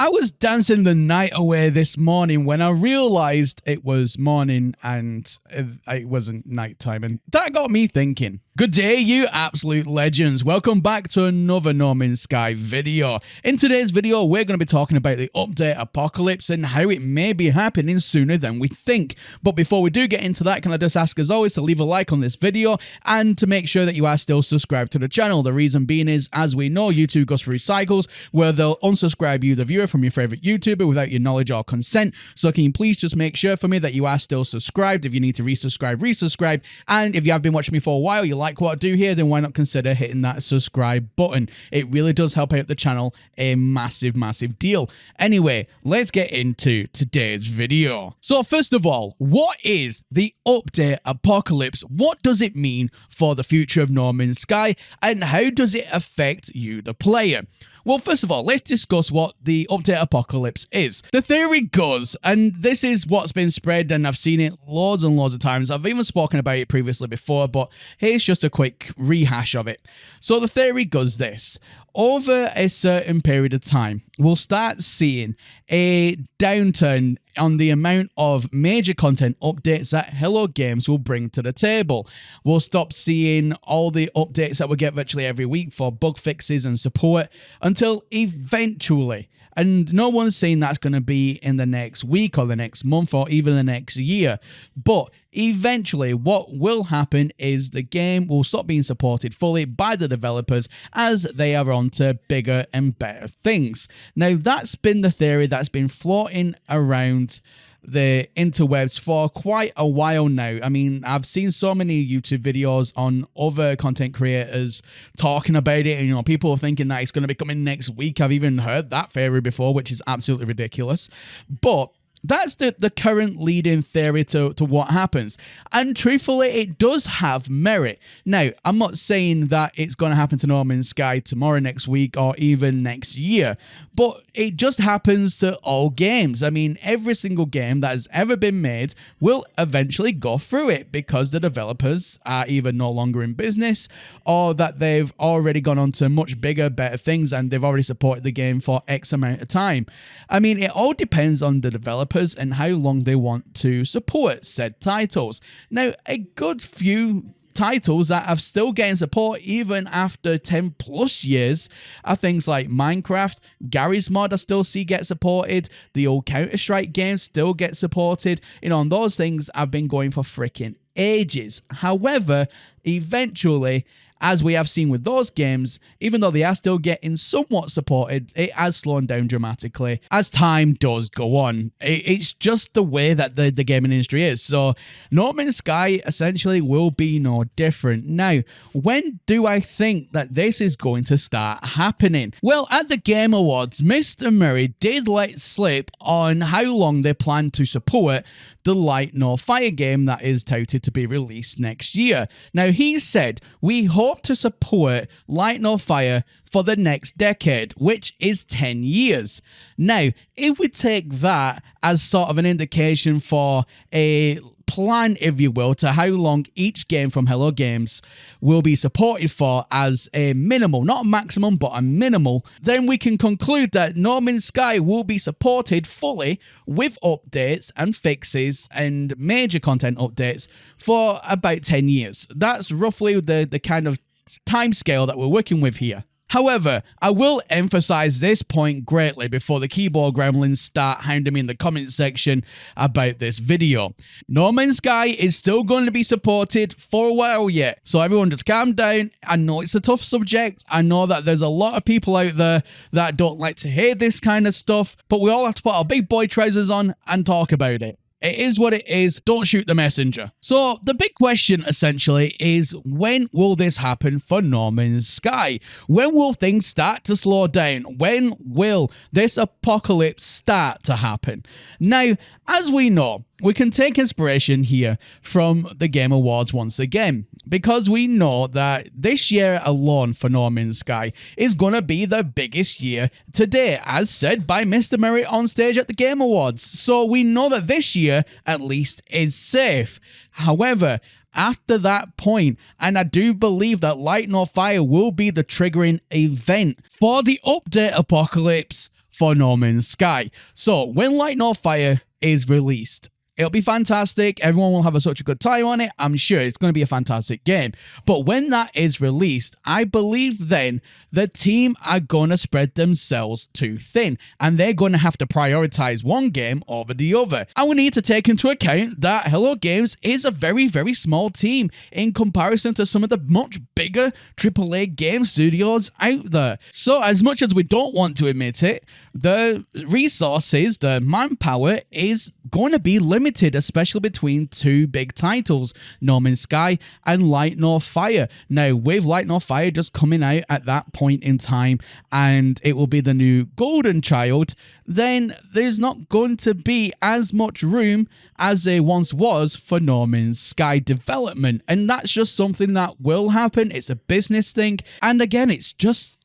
I was dancing the night away this morning when I realized it was morning and it wasn't nighttime, and that got me thinking. Good day, you absolute legends. Welcome back to another No Man's Sky video. In today's video, we're going to be talking about the update apocalypse and how it may be happening sooner than we think. But before we do get into that, can I just ask as always to leave a like on this video and to make sure that you are still subscribed to the channel. The reason being is, as we know, YouTube goes through cycles where they'll unsubscribe you, the viewer, from your favorite YouTuber without your knowledge or consent. So can you please just make sure for me that you are still subscribed? If you need to resubscribe. And if you have been watching me for a while, you like what I do here, then why not consider hitting that subscribe button? It really does help out the channel a massive deal. Anyway, let's get into today's video. So first of all, what is the update apocalypse? What does it mean for the future of No Man's Sky, and how does it affect you, the player? Well, first of all, let's discuss what the update apocalypse is. The theory goes, and this is what's been spread, and I've seen it loads and loads of times. I've even spoken about it previously before, but here's just a quick rehash of it. So the theory goes this. Over a certain period of time, we'll start seeing a downturn on the amount of major content updates that Hello Games will bring to the table. We'll stop seeing all the updates that we get virtually every week for bug fixes and support until eventually, and no one's saying that's going to be in the next week or the next month or even the next year, but eventually what will happen is the game will stop being supported fully by the developers as they are on to bigger and better things. Now, that's been the theory that's been floating around the interwebs for quite a while now. I mean, I've seen so many YouTube videos on other content creators talking about it, and you know, people are thinking that it's going to be coming next week. I've even heard that theory before, which is absolutely ridiculous. But that's the current leading theory to what happens. And truthfully, it does have merit. Now, I'm not saying that it's going to happen to No Man's Sky tomorrow, next week, or even next year, but it just happens to all games. I mean, every single game that has ever been made will eventually go through it because the developers are either no longer in business or that they've already gone on to much bigger, better things, and they've already supported the game for X amount of time. I mean, it all depends on the developer and how long they want to support said titles. Now, a good few titles that are still getting support even after 10 plus years are things like Minecraft, Garry's Mod I still see get supported, the old Counter-Strike games still get supported, you know, and those things have been going for freaking ages. However, eventually, as we have seen with those games, even though they are still getting somewhat supported, it has slowed down dramatically as time does go on. It's just the way that the gaming industry is. So No Man's Sky essentially will be no different. Now, when do I think that this is going to start happening? Well, at the Game Awards, Mr. Murray did let slip on how long they plan to support the Light No Fire game that is touted to be released next year. Now, he said, "We hope to support Light No Fire for the next decade, which is 10 years. Now, if we take that as sort of an indication for a plan, if you will, to how long each game from Hello Games will be supported for as a minimal, not a maximum, but a minimal, then we can conclude that No Man's Sky will be supported fully with updates and fixes and major content updates for about 10 years. That's roughly the kind of time scale that we're working with here. However, I will emphasize this point greatly before the keyboard gremlins start hounding me in the comment section about this video. No Man's Sky is still going to be supported for a while yet, so everyone just calm down. I know it's a tough subject. I know that there's a lot of people out there that don't like to hear this kind of stuff, but we all have to put our big boy trousers on and talk about it. It is what it is. Don't shoot the messenger. So the big question essentially is, when will this happen for No Man's Sky? When will things start to slow down? When will this apocalypse start to happen? Now, as we know, we can take inspiration here from the Game Awards once again, because we know that this year alone for No Man's Sky is going to be the biggest year to date, as said by Mr. Merritt on stage at the Game Awards. So we know that this year, at least, is safe. However, after that point, and I do believe that Light No Fire will be the triggering event for the update apocalypse for No Man's Sky. So when Light Nor Fire is released, it'll be fantastic. Everyone will have such a good time on it. I'm sure it's going to be a fantastic game. But when that is released, I believe then the team are going to spread themselves too thin. And they're going to have to prioritize one game over the other. And we need to take into account that Hello Games is a very, very small team in comparison to some of the much bigger AAA game studios out there. So as much as we don't want to admit it, the resources, the manpower is going to be limited, especially between two big titles, No Man's Sky and Light Nor Fire. Now, with Light Nor Fire just coming out at that point in time, and it will be the new golden child, then there's not going to be as much room as there once was for No Man's Sky development. And that's just something that will happen. It's a business thing. And again, it's just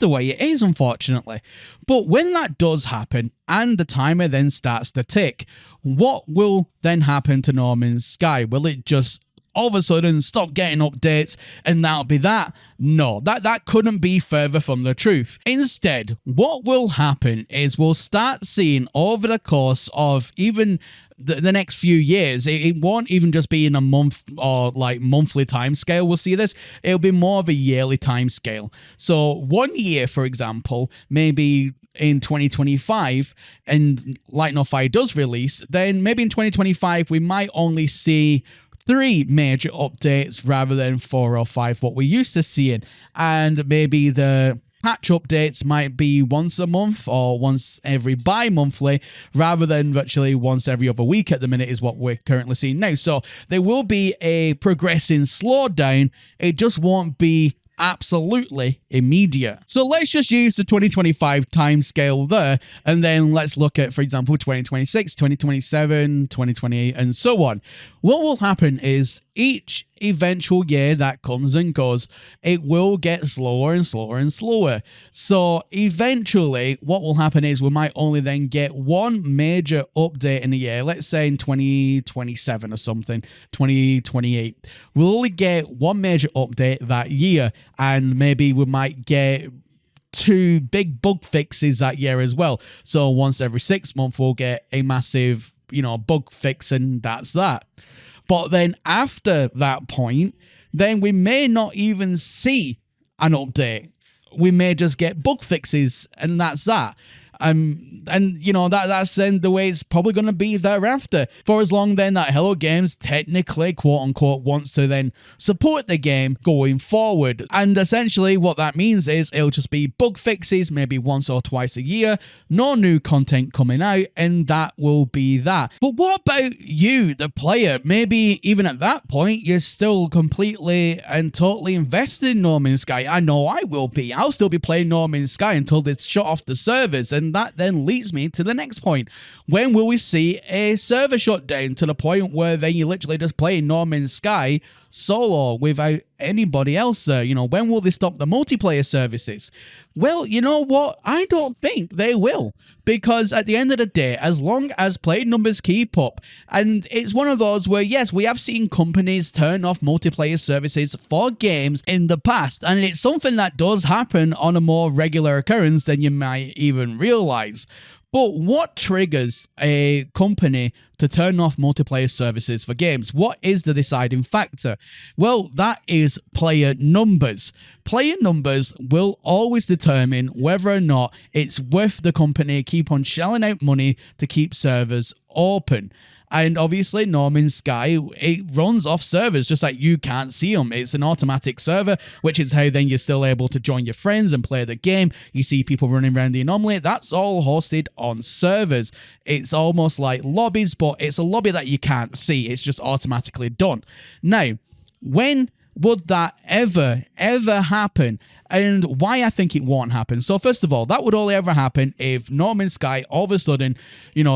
the way it is, unfortunately. But when that does happen and the timer then starts to tick, what will then happen to No Man's Sky? Will it just all of a sudden stop getting updates and that'll be that? No, that couldn't be further from the truth. Instead, what will happen is we'll start seeing over the course of even the next few years, it won't even just be in a month or like monthly time scale we'll see this. It'll be more of a yearly time scale. So 1 year, for example, maybe in 2025, and Light Nor Fire does release, then maybe in 2025 we might only see 3 major updates rather than 4 or 5, what we're used to seeing. And maybe the patch updates might be once a month or once every bi-monthly rather than virtually once every other week at the minute is what we're currently seeing now. So there will be a progressing slowdown. It just won't be absolutely immediate. So let's just use the 2025 timescale there, and then let's look at, for example, 2026, 2027, 2028, and so on. What will happen is each eventual year that comes and goes, it will get slower and slower and slower. So eventually what will happen is we might only then get one major update in a year. Let's say in 2027 or something, 2028. We'll only get one major update that year, and maybe we might get 2 big bug fixes that year as well. So once every 6 months we'll get a massive, bug fix, and that's that. But then after that point, then we may not even see an update. We may just get bug fixes, and that's that. That's then the way it's probably going to be thereafter. For as long then that Hello Games technically, quote unquote, wants to then support the game going forward. And essentially what that means is it'll just be bug fixes maybe once or twice a year, no new content coming out, and that will be that. But what about you, the player? Maybe even at that point, you're still completely and totally invested in No Man's Sky. I know I will be. I'll still be playing No Man's Sky until it's shut off the servers. And that then leads me to the next point. When will we see a server shutdown to the point where then you literally just play No Man's Sky solo without anybody else there? When will they stop the multiplayer services? Well, you know what? I don't think they will. Because at the end of the day, as long as play numbers keep up, and it's one of those where, yes, we have seen companies turn off multiplayer services for games in the past, and it's something that does happen on a more regular occurrence than you might even realize. But what triggers a company to turn off multiplayer services for games? What is the deciding factor? Well, that is player numbers. Player numbers will always determine whether or not it's worth the company keep on shelling out money to keep servers open. And obviously, No Man's Sky, it runs off servers, just like you can't see them. It's an automatic server, which is how then you're still able to join your friends and play the game. You see people running around the anomaly. That's all hosted on servers. It's almost like lobbies, but it's a lobby that you can't see. It's just automatically done. Now, when would that ever happen? And why I think it won't happen. So first of all, that would only ever happen if No Man's Sky all of a sudden,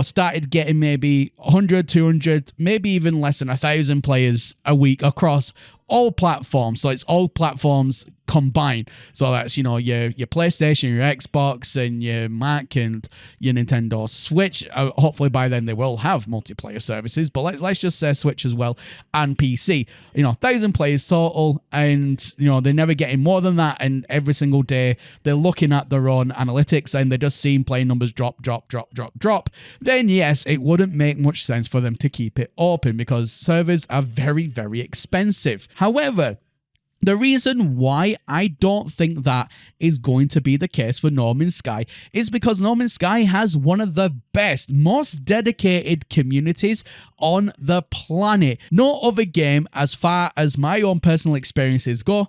started getting maybe 100, 200, maybe even less than 1,000 players a week across all platforms. So it's all platforms combined. So that's, your PlayStation, your Xbox, and your Mac, and your Nintendo Switch. Hopefully by then they will have multiplayer services, but let's just say Switch as well, and PC. 1,000 players total, and they're never getting more than that, and every single day they're looking at their own analytics and they're just seeing play numbers drop, then yes, it wouldn't make much sense for them to keep it open, because servers are very, very expensive. However, the reason why I don't think that is going to be the case for No Man's Sky is because No Man's Sky has one of the best, most dedicated communities on the planet. No other game, as far as my own personal experiences go,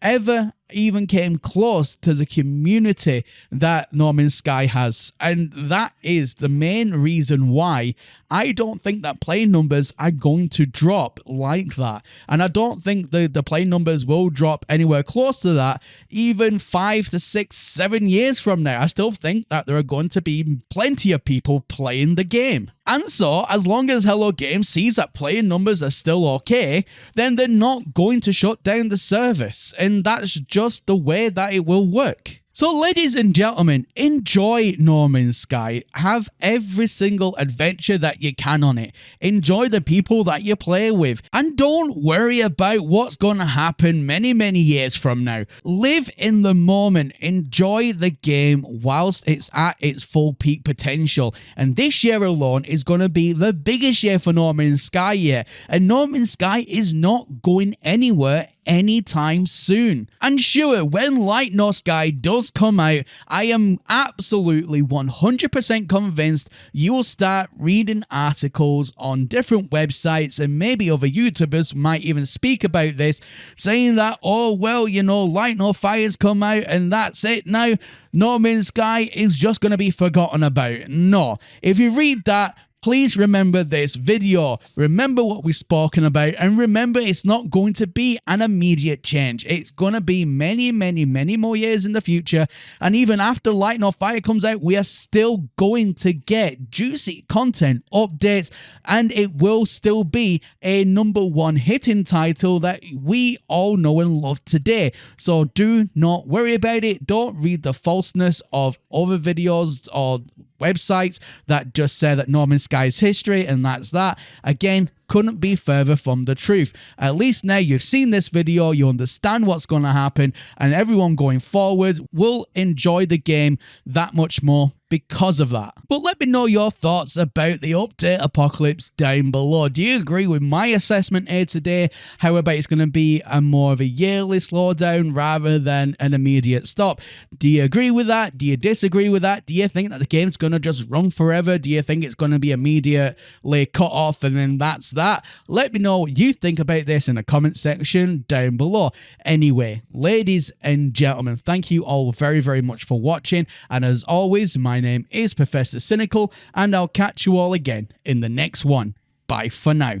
ever even came close to the community that No Man's Sky has. And that is the main reason why I don't think that playing numbers are going to drop like that. And I don't think the playing numbers will drop anywhere close to that, even 5 to 6, 7 years from now. I still think that there are going to be plenty of people playing the game. And so, as long as Hello Games sees that playing numbers are still okay, then they're not going to shut down the service. And that's just the way that it will work. So ladies and gentlemen, enjoy No Man's Sky. Have every single adventure that you can on it. Enjoy the people that you play with. And don't worry about what's going to happen many, many years from now. Live in the moment. Enjoy the game whilst it's at its full peak potential. And this year alone is going to be the biggest year for No Man's Sky yet. And No Man's Sky is not going anywhere anytime soon. And sure, when Light No Sky does come out, I am absolutely 100% convinced you will start reading articles on different websites, and maybe other YouTubers might even speak about this, saying that, oh well, Light No Fire's come out and that's it now. No Man's Sky is just going to be forgotten about. No. If you read that, please remember this video, remember what we've spoken about, and remember it's not going to be an immediate change. It's going to be many, many, many more years in the future, and even after Light No Fire comes out, we are still going to get juicy content, updates, and it will still be a #1 hitting title that we all know and love today. So do not worry about it. Don't read the falseness of other videos or websites that just say that No Man's Sky's history and that's that. Again, couldn't be further from the truth. At least now you've seen this video, you understand what's going to happen, and everyone going forward will enjoy the game that much more because of that. But let me know your thoughts about the update apocalypse down below. Do you agree with my assessment here today? How about it's going to be a more of a yearly slowdown rather than an immediate stop? Do you agree with that? Do you disagree with that? Do you think that the game's going to just run forever? Do you think it's going to be immediately cut off and then that's that? Let me know what you think about this in the comment section down below. Anyway, ladies and gentlemen, thank you all very, very much for watching. And as always, my name is Professor Cynical, and I'll catch you all again in the next one. Bye for now.